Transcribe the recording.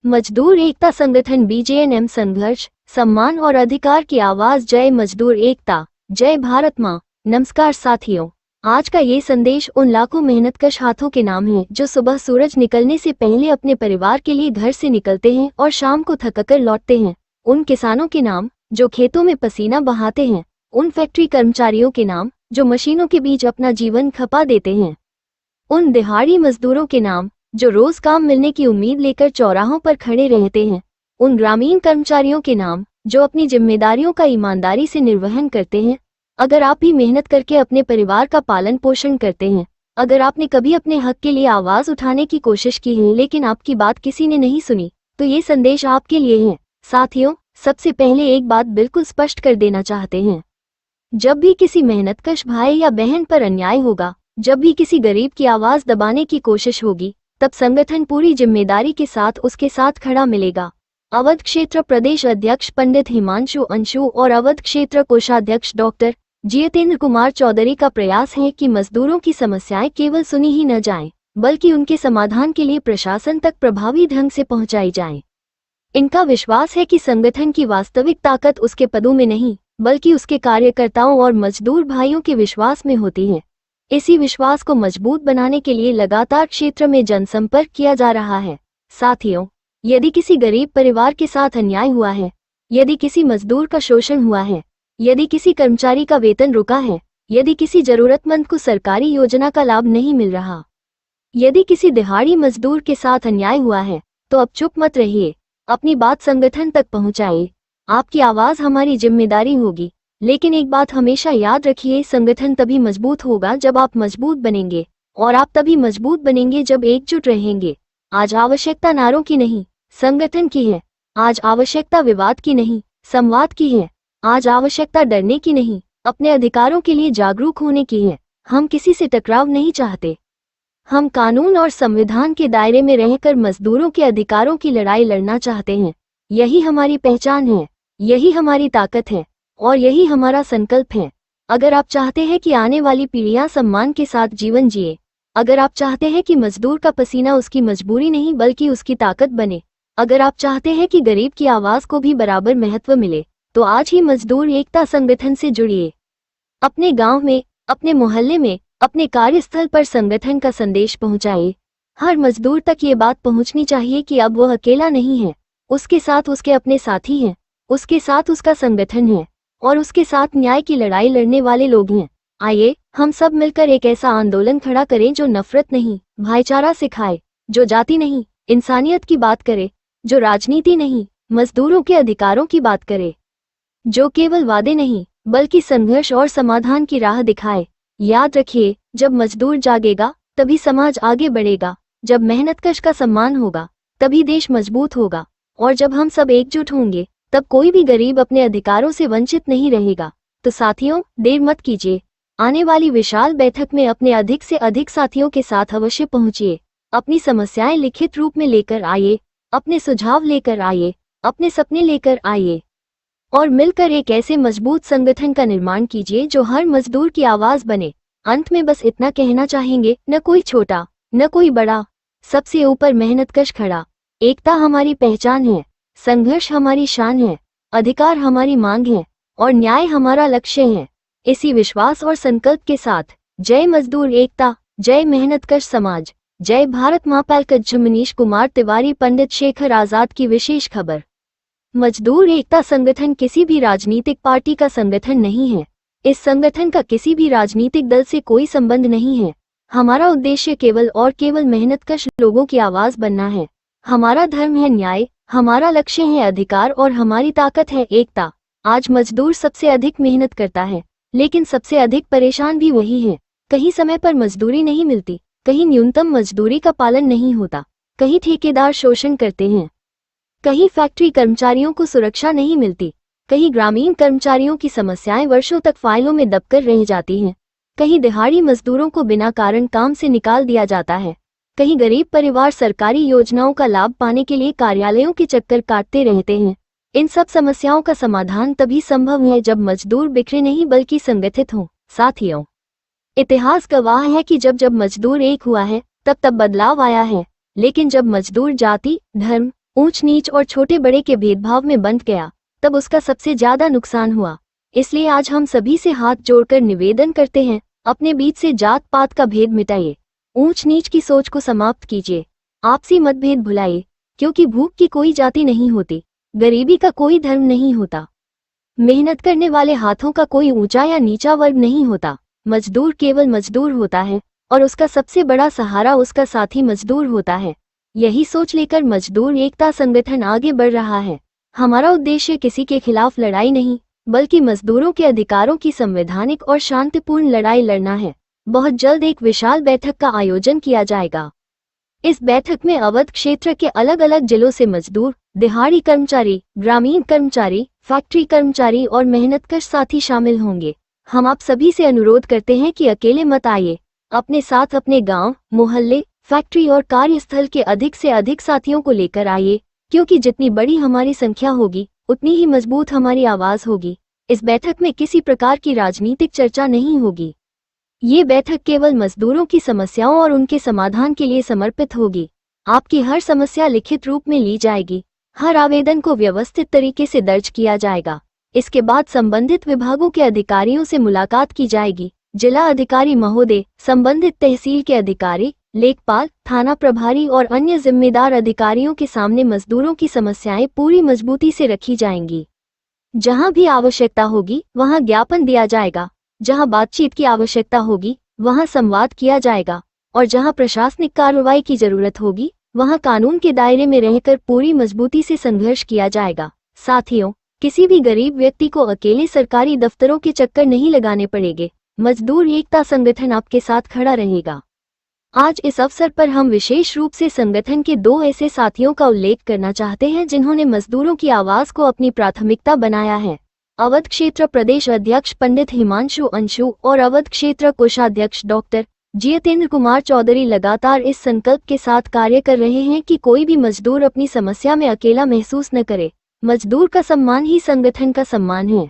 मजदूर एकता संगठन बीजेएनएम संघर्ष, सम्मान और अधिकार की आवाज। जय मजदूर एकता, जय भारत माँ। नमस्कार साथियों, आज का ये संदेश उन लाखों मेहनतकश हाथों के नाम है जो सुबह सूरज निकलने से पहले अपने परिवार के लिए घर से निकलते हैं और शाम को थककर लौटते हैं। उन किसानों के नाम जो खेतों में पसीना बहाते हैं। उन फैक्ट्री कर्मचारियों के नाम जो मशीनों के बीच अपना जीवन खपा देते हैं। उन दिहाड़ी मजदूरों के नाम जो रोज काम मिलने की उम्मीद लेकर चौराहों पर खड़े रहते हैं। उन ग्रामीण कर्मचारियों के नाम जो अपनी जिम्मेदारियों का ईमानदारी से निर्वहन करते हैं। अगर आप भी मेहनत करके अपने परिवार का पालन पोषण करते हैं, अगर आपने कभी अपने हक के लिए आवाज उठाने की कोशिश की है लेकिन आपकी बात किसी ने नहीं सुनी, तो ये संदेश आपके लिए है। साथियों, सबसे पहले एक बात बिल्कुल स्पष्ट कर देना चाहते हैं। जब भी किसी मेहनतकश भाई या बहन पर अन्याय होगा, जब भी किसी गरीब की आवाज दबाने की कोशिश होगी, तब संगठन पूरी जिम्मेदारी के साथ उसके साथ खड़ा मिलेगा। अवध क्षेत्र प्रदेश अध्यक्ष पंडित हिमांशु अंशु और अवध क्षेत्र कोषाध्यक्ष डॉक्टर जितेंद्र कुमार चौधरी का प्रयास है कि मजदूरों की समस्याएं केवल सुनी ही न जाएं, बल्कि उनके समाधान के लिए प्रशासन तक प्रभावी ढंग से पहुंचाई जाएं। इनका विश्वास है कि संगठन की वास्तविक ताकत उसके पदों में नहीं, बल्कि उसके कार्यकर्ताओं और मजदूर भाइयों के विश्वास में होती है। इसी विश्वास को मजबूत बनाने के लिए लगातार क्षेत्र में जनसंपर्क किया जा रहा है। साथियों, यदि किसी गरीब परिवार के साथ अन्याय हुआ है, यदि किसी मजदूर का शोषण हुआ है, यदि किसी कर्मचारी का वेतन रुका है, यदि किसी जरूरतमंद को सरकारी योजना का लाभ नहीं मिल रहा, यदि किसी दिहाड़ी मजदूर के साथ अन्याय हुआ है, तो अब चुप मत रहिए, अपनी बात संगठन तक पहुंचाइए। आपकी आवाज हमारी जिम्मेदारी होगी। लेकिन एक बात हमेशा याद रखिए, संगठन तभी मजबूत होगा जब आप मजबूत बनेंगे, और आप तभी मजबूत बनेंगे जब एकजुट रहेंगे। आज आवश्यकता नारों की नहीं, संगठन की है। आज आवश्यकता विवाद की नहीं, संवाद की है। आज आवश्यकता डरने की नहीं, अपने अधिकारों के लिए जागरूक होने की है। हम किसी से टकराव नहीं चाहते। हम कानून और संविधान के दायरे में रहकर मजदूरों के अधिकारों की लड़ाई लड़ना चाहते हैं। यही हमारी पहचान है, यही हमारी ताकत है, और यही हमारा संकल्प है। अगर आप चाहते हैं कि आने वाली पीढ़ियां सम्मान के साथ जीवन जिए, अगर आप चाहते हैं कि मजदूर का पसीना उसकी मजबूरी नहीं बल्कि उसकी ताकत बने, अगर आप चाहते हैं कि गरीब की आवाज को भी बराबर महत्व मिले, तो आज ही मजदूर एकता संगठन से जुड़िए। अपने गांव में, अपने मोहल्ले में, अपने कार्यस्थल पर संगठन का संदेश पहुंचाइए। हर मजदूर तक ये बात पहुंचनी चाहिए कि अब वह अकेला नहीं है, उसके साथ उसके अपने साथी हैं, उसके साथ उसका संगठन है, और उसके साथ न्याय की लड़ाई लड़ने वाले लोग हैं। आइए हम सब मिलकर एक ऐसा आंदोलन खड़ा करें जो नफरत नहीं, भाईचारा सिखाए, जो जाति नहीं, इंसानियत की बात करे, जो राजनीति नहीं, मजदूरों के अधिकारों की बात करे, जो केवल वादे नहीं बल्कि संघर्ष और समाधान की राह दिखाए। याद रखिए, जब मजदूर जागेगा तभी समाज आगे बढ़ेगा, जब मेहनतकश का सम्मान होगा तभी देश मजबूत होगा, और जब हम सब एकजुट होंगे तब कोई भी गरीब अपने अधिकारों से वंचित नहीं रहेगा। तो साथियों, देर मत कीजिए। आने वाली विशाल बैठक में अपने अधिक से अधिक साथियों के साथ अवश्य पहुंचिए। अपनी समस्याएं लिखित रूप में लेकर आइए, अपने सुझाव लेकर आइए, अपने सपने लेकर आइए, और मिलकर एक ऐसे मजबूत संगठन का निर्माण कीजिए जो हर मजदूर की आवाज बने। अंत में बस इतना कहना चाहेंगे, न कोई छोटा न कोई बड़ा, सबसे ऊपर मेहनतकश खड़ा। एकता हमारी पहचान है, संघर्ष हमारी शान है, अधिकार हमारी मांग है, और न्याय हमारा लक्ष्य है। इसी विश्वास और संकल्प के साथ जय मजदूर एकता, जय मेहनतकश समाज, जय भारत माँ। पैलकज मनीष कुमार तिवारी, पंडित शेखर आजाद की विशेष खबर। मजदूर एकता संगठन किसी भी राजनीतिक पार्टी का संगठन नहीं है। इस संगठन का किसी भी राजनीतिक दल से कोई संबंध नहीं है। हमारा उद्देश्य केवल और केवल मेहनतकश लोगों की आवाज बनना है। हमारा धर्म है न्याय, हमारा लक्ष्य है अधिकार, और हमारी ताकत है एकता। आज मजदूर सबसे अधिक मेहनत करता है, लेकिन सबसे अधिक परेशान भी वही है। कहीं समय पर मजदूरी नहीं मिलती, कहीं न्यूनतम मजदूरी का पालन नहीं होता, कहीं ठेकेदार शोषण करते हैं, कहीं फैक्ट्री कर्मचारियों को सुरक्षा नहीं मिलती, कहीं ग्रामीण कर्मचारियों की समस्याएं वर्षों तक फाइलों में दबकर रह जाती हैं, कहीं दिहाड़ी मजदूरों को बिना कारण काम से निकाल दिया जाता है, कहीं गरीब परिवार सरकारी योजनाओं का लाभ पाने के लिए कार्यालयों के चक्कर काटते रहते हैं। इन सब समस्याओं का समाधान तभी संभव है जब मजदूर बिखरे नहीं बल्कि संगठित हों। साथियों, इतिहास गवाह है कि जब जब मजदूर एक हुआ है तब तब बदलाव आया है, लेकिन जब मजदूर जाति, धर्म, ऊंच नीच और छोटे बड़े के भेदभाव में बंट गया, तब उसका सबसे ज्यादा नुकसान हुआ। इसलिए आज हम सभी से हाथ जोड़कर निवेदन करते हैं, अपने बीच से जात पात का भेद मिटाइए, ऊंच नीच की सोच को समाप्त कीजिए, आपसी मतभेद भुलाइए, क्योंकि भूख की कोई जाति नहीं होती, गरीबी का कोई धर्म नहीं होता, मेहनत करने वाले हाथों का कोई ऊंचा या नीचा वर्ग नहीं होता। मजदूर केवल मजदूर होता है और उसका सबसे बड़ा सहारा उसका साथी मजदूर होता है। यही सोच लेकर मजदूर एकता संगठन आगे बढ़ रहा है। हमारा उद्देश्य किसी के खिलाफ लड़ाई नहीं, बल्कि मजदूरों के अधिकारों की संवैधानिक और शांतिपूर्ण लड़ाई लड़ना है। बहुत जल्द एक विशाल बैठक का आयोजन किया जाएगा। इस बैठक में अवध क्षेत्र के अलग अलग जिलों से मजदूर, दिहाड़ी कर्मचारी, ग्रामीण कर्मचारी, फैक्ट्री कर्मचारी और मेहनतकश साथी शामिल होंगे। हम आप सभी से अनुरोध करते हैं कि अकेले मत आइए, अपने साथ अपने गांव, मोहल्ले, फैक्ट्री और कार्यस्थल के अधिक से अधिक साथियों को लेकर आइए, क्योंकि जितनी बड़ी हमारी संख्या होगी उतनी ही मजबूत हमारी आवाज होगी। इस बैठक में किसी प्रकार की राजनीतिक चर्चा नहीं होगी। ये बैठक केवल मजदूरों की समस्याओं और उनके समाधान के लिए समर्पित होगी। आपकी हर समस्या लिखित रूप में ली जाएगी। हर आवेदन को व्यवस्थित तरीके से दर्ज किया जाएगा। इसके बाद संबंधित विभागों के अधिकारियों से मुलाकात की जाएगी। जिला अधिकारी महोदय, संबंधित तहसील के अधिकारी, लेखपाल, थाना प्रभारी और अन्य जिम्मेदार अधिकारियों के सामने मजदूरों की समस्याएं पूरी मजबूती से रखी जाएंगी। जहां भी आवश्यकता होगी वहां ज्ञापन दिया जाएगा, जहां बातचीत की आवश्यकता होगी वहां संवाद किया जाएगा और जहां प्रशासनिक कार्रवाई की जरूरत होगी वहां कानून के दायरे में रहकर पूरी मजबूती से संघर्ष किया जाएगा। साथियों, किसी भी गरीब व्यक्ति को अकेले सरकारी दफ्तरों के चक्कर नहीं लगाने पड़ेंगे। मजदूर एकता संगठन आपके साथ खड़ा रहेगा। आज इस अवसर पर हम विशेष रूप से संगठन के 2 ऐसे साथियों का उल्लेख करना चाहते हैं जिन्होंने मजदूरों की आवाज को अपनी प्राथमिकता बनाया है। अवध क्षेत्र प्रदेश अध्यक्ष पंडित हिमांशु अंशु और अवध क्षेत्र कोषाध्यक्ष डॉक्टर जितेंद्र कुमार चौधरी लगातार इस संकल्प के साथ कार्य कर रहे हैं कि कोई भी मजदूर अपनी समस्या में अकेला महसूस न करे। मजदूर का सम्मान ही संगठन का सम्मान है।